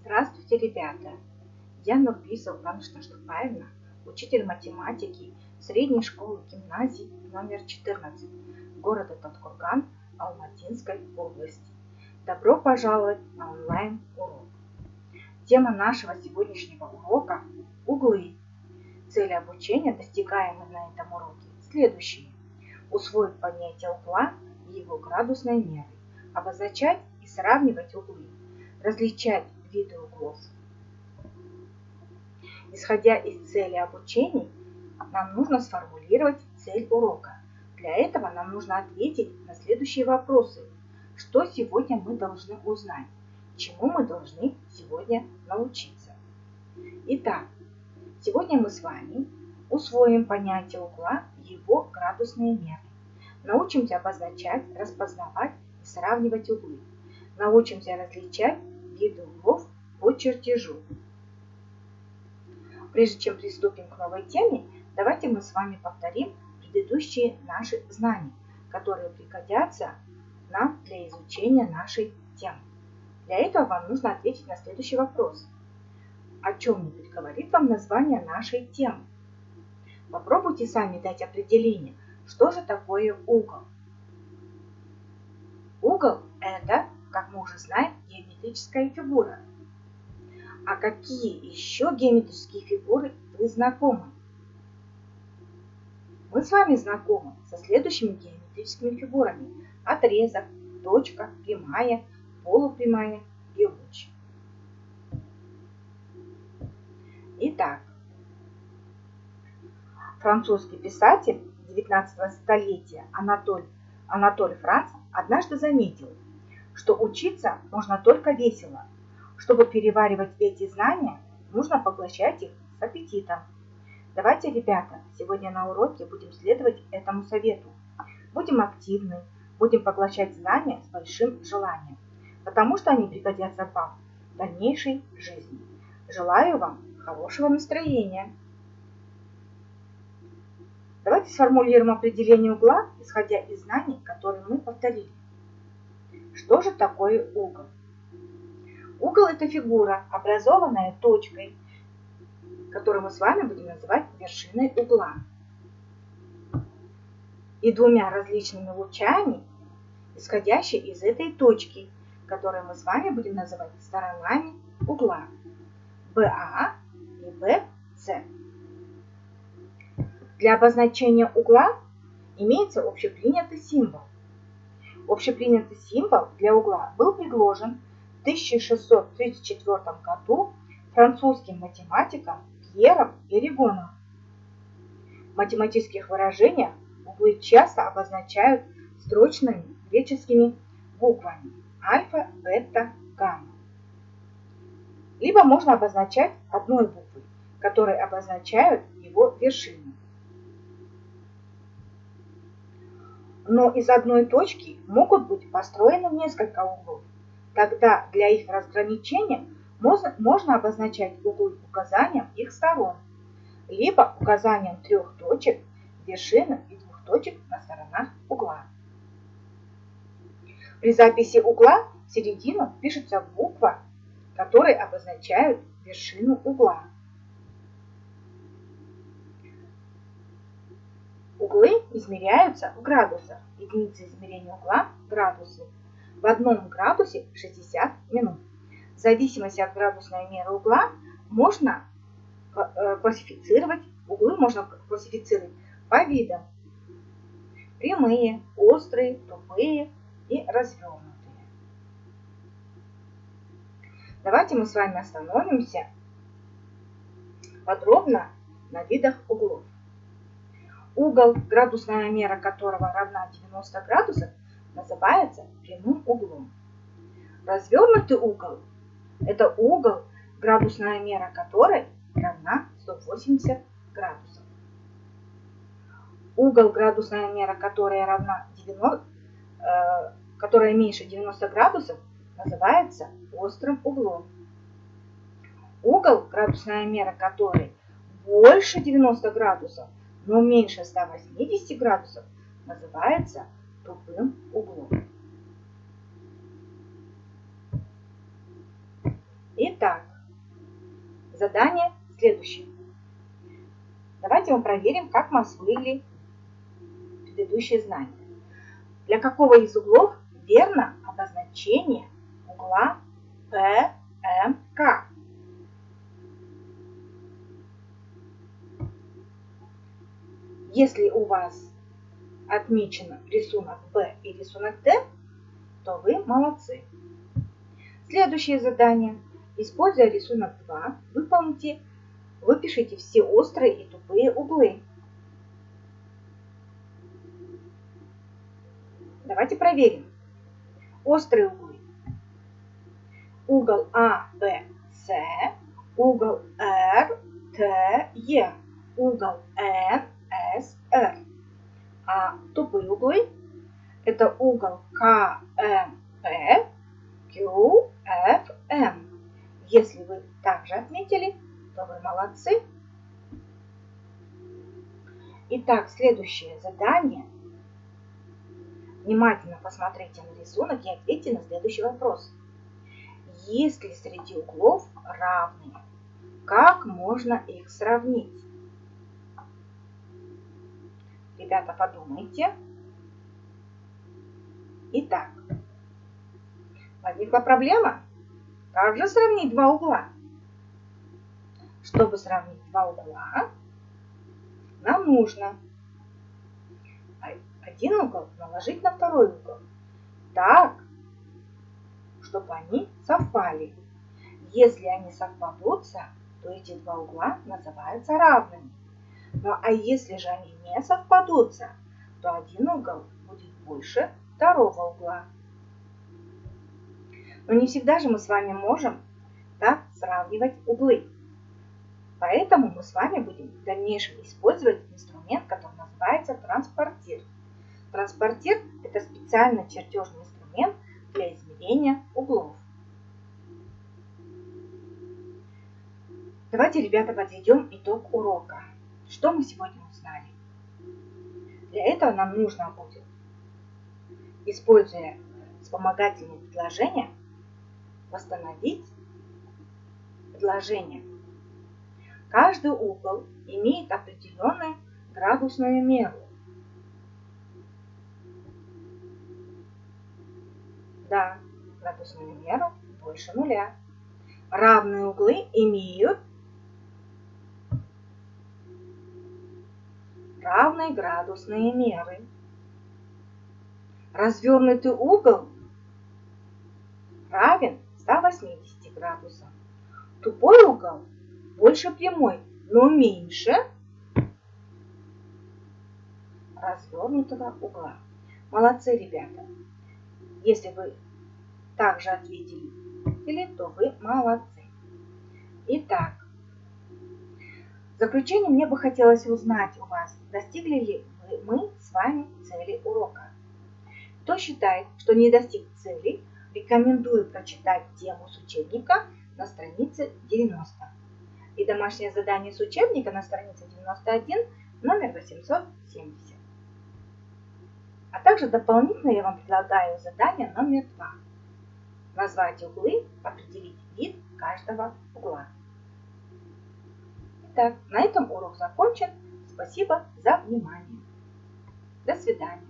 Здравствуйте, ребята! Я Нурбисова Ивановна Штукаевна, учитель математики средней школы-гимназии номер 14 города Таткурган Алматинской области. Добро пожаловать на онлайн-урок. Тема нашего сегодняшнего урока – углы. Цели обучения, достигаемые на этом уроке, следующие. Усвоить понятие угла и его градусной меры, обозначать и сравнивать углы, различать виды углов. Исходя из цели обучения, нам нужно сформулировать цель урока. Для этого нам нужно ответить на следующие вопросы. Что сегодня мы должны узнать? Чему мы должны сегодня научиться? Итак, сегодня мы с вами усвоим понятие угла и его градусные меры. Научимся обозначать, распознавать и сравнивать углы. Научимся различать виды углов по чертежу. Прежде чем приступим к новой теме, давайте мы с вами повторим предыдущие наши знания, которые пригодятся нам для изучения нашей темы. Для этого вам нужно ответить на следующий вопрос. О чем-нибудь говорит вам название нашей темы? Попробуйте сами дать определение, что же такое угол. Угол – это, как мы уже знаем, геометрическая фигура. А какие еще геометрические фигуры вы знакомы? Мы с вами знакомы со следующими геометрическими фигурами: отрезок, точка, прямая, полупрямая и луч. Итак, французский писатель 19 столетия Анатоль Франц однажды заметил, что учиться можно только весело. Чтобы переваривать эти знания, нужно поглощать их с аппетитом. Давайте, ребята, сегодня на уроке будем следовать этому совету. Будем активны, будем поглощать знания с большим желанием, потому что они пригодятся вам в дальнейшей жизни. Желаю вам хорошего настроения. Давайте сформулируем определение угла, исходя из знаний, которые мы повторили. Что же такое угол? Угол – это фигура, образованная точкой, которую мы с вами будем называть вершиной угла, и двумя различными лучами, исходящими из этой точки, которую мы с вами будем называть сторонами угла БА и БС. Для обозначения угла имеется общепринятый символ. Общепринятый символ для угла был предложен в 1634 году французским математиком Пьером Эригоном. В математических выражениях углы часто обозначают строчными греческими буквами альфа, бета, гамма. Либо можно обозначать одной буквой, которые обозначают его вершину. Но из одной точки могут быть построены несколько углов. Тогда для их разграничения можно обозначать углы указанием их сторон, либо указанием трех точек вершины и двух точек на сторонах угла. При записи угла в середину пишется буква, которая обозначает вершину угла. Углы измеряются в градусах. Единица измерения угла – градусы. В одном градусе 60 минут. В зависимости от градусной меры угла можно классифицировать по видам: прямые, острые, тупые и развернутые. Давайте мы с вами остановимся подробно на видах углов. Угол, градусная мера которого равна 90 градусов, называется прямым углом. Развернутый угол – это угол, градусная мера которой равна 180 градусов. Угол, градусная мера которой которая меньше 90 градусов, называется острым углом. Угол, градусная мера которой больше 90 градусов, но меньше 180 градусов, называется тупым углом. Итак, Задание следующее. Давайте мы проверим, как мы освоили предыдущие знания. Для какого из углов верно обозначение угла ПМК? Если у вас отмечен рисунок Б и рисунок Д, то вы молодцы. Следующее задание. Используя рисунок 2, выпишите все острые и тупые углы. Давайте проверим. Острые углы. Угол АБС, угол РТЕ, угол НСР. А тупые углы – это угол КМП, QFM. Если вы также отметили, то вы молодцы. Итак, следующее задание. Внимательно посмотрите на рисунок и ответьте на следующий вопрос. Если среди углов равные, как можно их сравнить? Ребята, подумайте. Итак, возникла проблема. Как же сравнить два угла? Чтобы сравнить два угла, нам нужно один угол наложить на второй угол так, чтобы они совпали. Если они совпадутся, то эти два угла называются равными. Ну а если же они не совпадутся, то один угол будет больше второго угла. Но не всегда же мы с вами можем так сравнивать углы. Поэтому мы с вами будем в дальнейшем использовать инструмент, который называется транспортир. Транспортир – это специальный чертежный инструмент для измерения углов. Давайте, ребята, подведем итог урока. Что мы сегодня узнали? Для этого нам нужно будет, используя вспомогательные предложения, восстановить предложение. Каждый угол имеет определенную градусную меру. Да, градусную меру больше нуля. Равные углы имеют равные градусные меры. Развернутый угол равен 180 градусам. Тупой угол больше прямой, но меньше развернутого угла. Молодцы, ребята! Если вы также ответили, то вы молодцы. Итак, в заключение мне бы хотелось узнать у вас, достигли ли мы с вами цели урока. Кто считает, что не достиг цели, рекомендую прочитать тему с учебника на странице 90. И домашнее задание с учебника на странице 91, номер 870. А также дополнительно я вам предлагаю задание номер 2. Назвать углы, определить вид каждого угла. Итак, на этом урок закончен. Спасибо за внимание. До свидания.